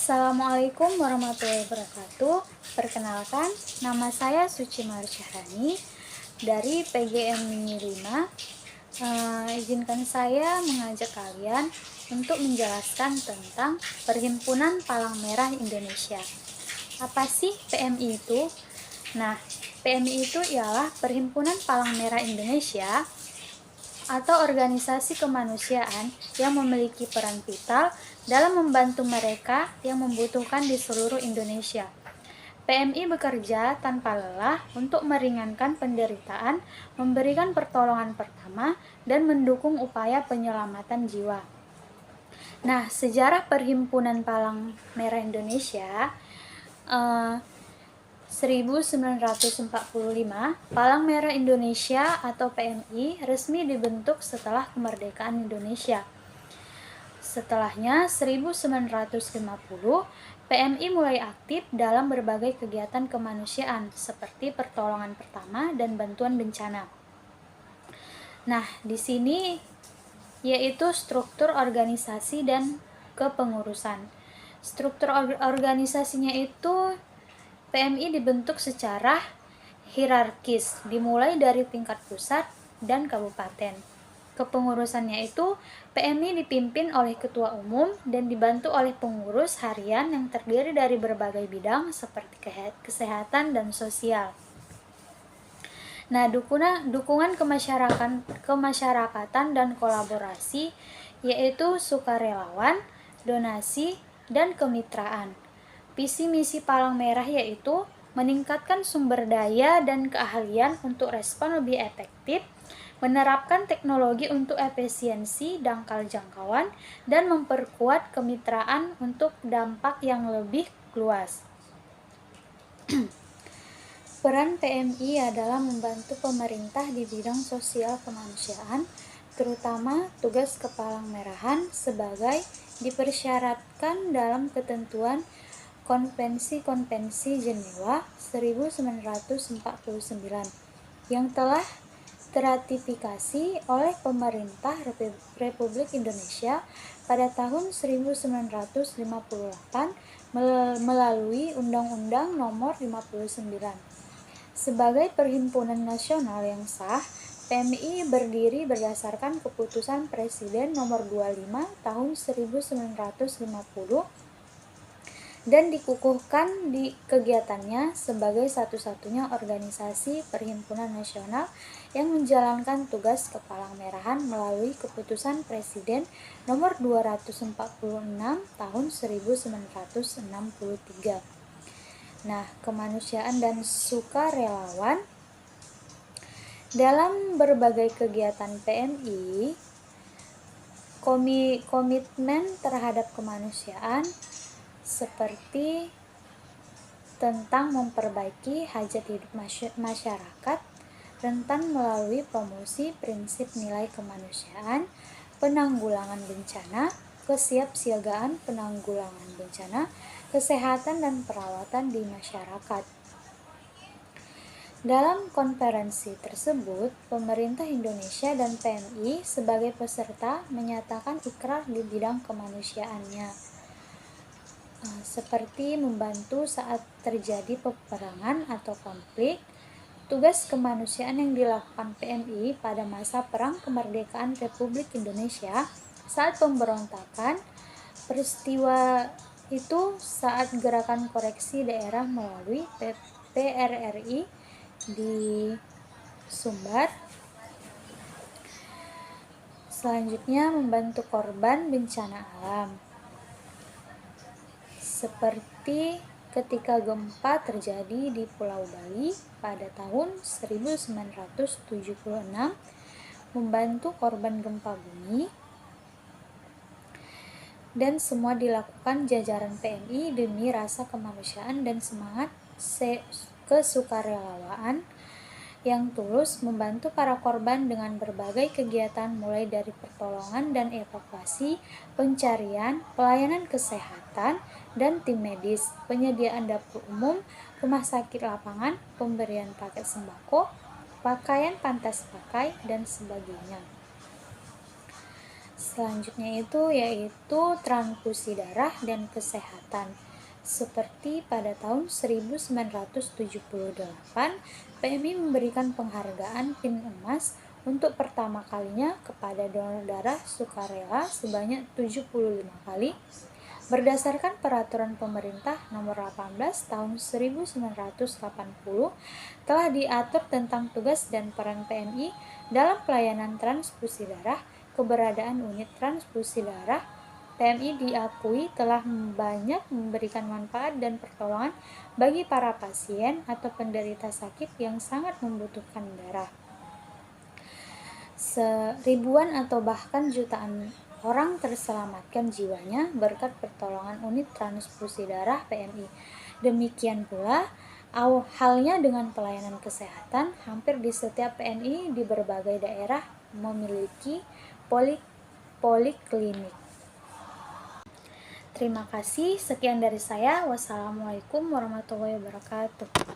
Assalamualaikum warahmatullahi wabarakatuh. Perkenalkan, nama saya Suci Marsyahani dari PGM 5. Izinkan saya mengajak kalian untuk menjelaskan tentang Perhimpunan Palang Merah Indonesia. Apa sih PMI itu? Nah, PMI itu ialah Perhimpunan Palang Merah Indonesia atau organisasi kemanusiaan yang memiliki peran vital dalam membantu mereka yang membutuhkan di seluruh Indonesia. PMI bekerja tanpa lelah untuk meringankan penderitaan, memberikan pertolongan pertama, dan mendukung upaya penyelamatan jiwa. Nah, sejarah Perhimpunan Palang Merah Indonesia 1945, Palang Merah Indonesia atau PMI resmi dibentuk setelah kemerdekaan Indonesia. Setelahnya, 1950, PMI mulai aktif dalam berbagai kegiatan kemanusiaan seperti pertolongan pertama dan bantuan bencana. Nah, di sini yaitu struktur organisasi dan kepengurusan. Struktur organisasinya itu PMI dibentuk secara hierarkis, dimulai dari tingkat pusat dan kabupaten. Kepengurusannya itu PMI dipimpin oleh ketua umum dan dibantu oleh pengurus harian yang terdiri dari berbagai bidang seperti kesehatan dan sosial. Nah, dukungan kemasyarakatan dan kolaborasi yaitu sukarelawan, donasi, dan kemitraan. Visi misi Palang Merah yaitu meningkatkan sumber daya dan keahlian untuk respon lebih efektif, menerapkan teknologi untuk efisiensi dangkal jangkauan, dan memperkuat kemitraan untuk dampak yang lebih luas. Peran PMI adalah membantu pemerintah di bidang sosial kemanusiaan, terutama tugas kepalang merahan sebagai dipersyaratkan dalam ketentuan Konvensi Jenewa 1949 yang telah teratifikasi oleh pemerintah Republik Indonesia pada tahun 1958 melalui Undang-Undang Nomor 59. Sebagai perhimpunan nasional yang sah, PMI berdiri berdasarkan keputusan Presiden Nomor 25 Tahun 1950 dan dikukuhkan di kegiatannya sebagai satu-satunya organisasi perhimpunan nasional yang menjalankan tugas kepalang merahan melalui keputusan Presiden Nomor 246 Tahun 1963. Nah, kemanusiaan dan sukarelawan dalam berbagai kegiatan PMI, komitmen terhadap kemanusiaan seperti tentang memperbaiki hajat hidup masyarakat rentan melalui promosi prinsip nilai kemanusiaan, penanggulangan bencana, kesiapsiagaan penanggulangan bencana, kesehatan dan perawatan di masyarakat. Dalam konferensi tersebut, pemerintah Indonesia dan PMI sebagai peserta menyatakan ikrar di bidang kemanusiaannya, seperti membantu saat terjadi peperangan atau konflik. Tugas kemanusiaan yang dilakukan PMI pada masa Perang Kemerdekaan Republik Indonesia saat pemberontakan, peristiwa itu saat gerakan koreksi daerah melalui PRRI di Sumbar. Selanjutnya, membantu korban bencana alam, seperti ketika gempa terjadi di Pulau Bali pada tahun 1976, membantu korban gempa bumi, dan semua dilakukan jajaran PMI demi rasa kemanusiaan dan semangat kesukarelawan yang tulus membantu para korban dengan berbagai kegiatan mulai dari pertolongan dan evakuasi, pencarian, pelayanan kesehatan dan tim medis, penyediaan dapur umum, rumah sakit lapangan, pemberian paket sembako, pakaian pantas pakai, dan sebagainya. Selanjutnya yaitu transfusi darah dan kesehatan. Seperti pada tahun 1978, PMI memberikan penghargaan PIN emas untuk pertama kalinya kepada donor darah sukarela sebanyak 75 kali berdasarkan peraturan pemerintah nomor 18 tahun 1980 telah diatur tentang tugas dan peran PMI dalam pelayanan transfusi darah. Keberadaan unit transfusi darah PMI diakui telah banyak memberikan manfaat dan pertolongan bagi para pasien atau penderita sakit yang sangat membutuhkan darah. Ribuan atau bahkan jutaan orang terselamatkan jiwanya berkat pertolongan unit transfusi darah PMI. Demikian pula halnya dengan pelayanan kesehatan, hampir di setiap PMI di berbagai daerah memiliki poliklinik. Terima kasih, sekian dari saya. Wassalamualaikum warahmatullahi wabarakatuh.